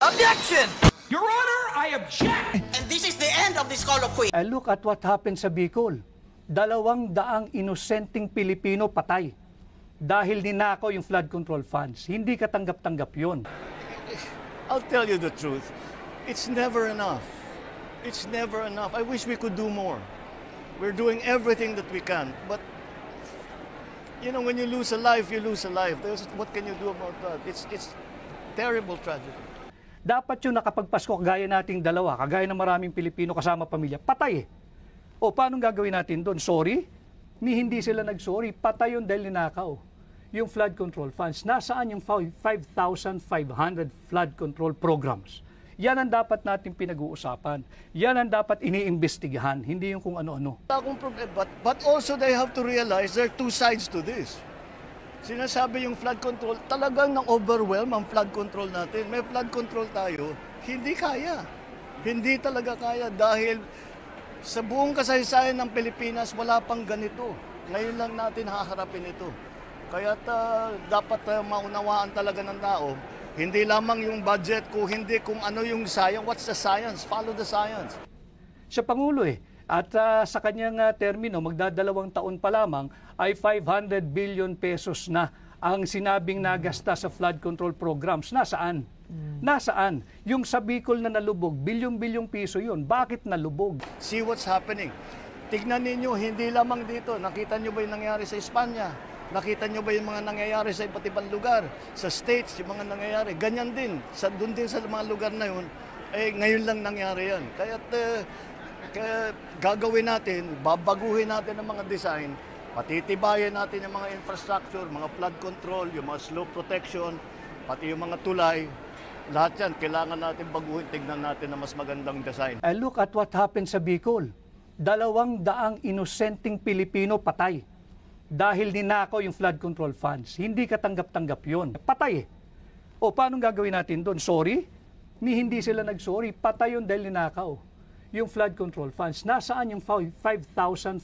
Objection! Your Honor, I object! And this is the end of this colloquy. Look at what happened sa Bicol. 200 inosenteng Pilipino patay dahil ninakaw yung flood control funds. Hindi katanggap-tanggap yun. I'll tell you the truth. It's never enough. It's never enough. I wish we could do more. We're doing everything that we can. But, you know, when you lose a life, you lose a life. What can you do about that? It's terrible tragedy. Dapat yung nakapagpasko kagaya nating dalawa, kagaya ng maraming Pilipino kasama pamilya, patay eh. O paano gagawin natin doon? Sorry? Hindi sila nag-sorry. Patay yun dahil ninakaw. Yung flood control funds, nasaan yung 5,500 flood control programs? Yan ang dapat natin pinag-uusapan. Yan ang dapat iniimbestigahan, hindi yung kung ano-ano. But also they have to realize there are two sides to this. Sinasabi yung flood control, talagang nang-overwhelm ang flood control natin. May flood control tayo, hindi kaya. Hindi talaga kaya dahil sa buong kasaysayan ng Pilipinas, wala pang ganito. Ngayon lang natin haharapin ito. Kaya dapat maunawaan talaga ng tao, hindi lamang yung budget ko, hindi kung ano yung science. What's the science? Follow the science. Siya Pangulo eh. At sa kanyang termino, magdadalawang taon pa lamang ay 500 billion pesos na ang sinabing nagasta sa flood control programs. Nasaan? Nasaan? Yung sa Bicol na nalubog, bilyong-bilyong piso yun. Bakit nalubog? See what's happening. Tignan ninyo, hindi lamang dito. Nakita nyo ba yung nangyari sa Espanya? Nakita nyo ba yung mga nangyayari sa iba't ibang lugar? Sa States, yung mga nangyayari. Ganyan din. Doon din sa mga lugar na yun, ngayon lang nangyari yan. Kaya gagawin natin, babaguhin natin ang mga design, patitibayan natin yung mga infrastructure, mga flood control, yung mga slope protection, pati yung mga tulay. Lahat yan, kailangan natin baguhin, tignan natin na mas magandang design. Look at what happened sa Bicol. 200 inosenteng Pilipino patay dahil ninakaw yung flood control funds. Hindi katanggap-tanggap yun. Patay eh. O paano gagawin natin doon? Sorry? Hindi sila nag-sorry. Patay yun dahil ninakaw yung flood control funds. Nasaan yung 5,500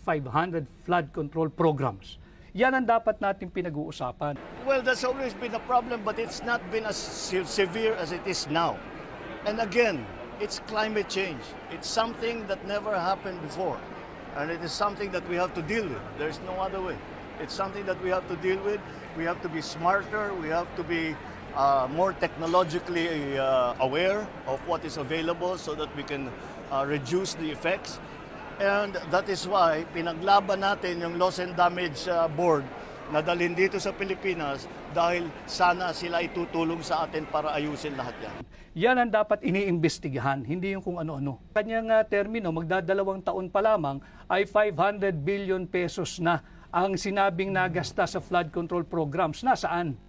flood control programs? Yan ang dapat natin pinag-uusapan. Well, that's always been a problem, but it's not been as severe as it is now. And again, it's climate change. It's something that never happened before. And it is something that we have to deal with. There's no other way. It's something that we have to deal with. We have to be smarter. We have to be more technologically aware of what is available so that we can reduce the effects. And that is why pinaglaban natin yung Loss and Damage Board na dalhin dito sa Pilipinas dahil sana sila itutulong sa atin para ayusin lahat yan. Yan ang dapat iniimbestigahan, hindi yung kung ano-ano. Kanyang termino, magdadalawang taon pa lamang ay 500 billion pesos na ang sinabing nagasta sa flood control programs. Nasaan?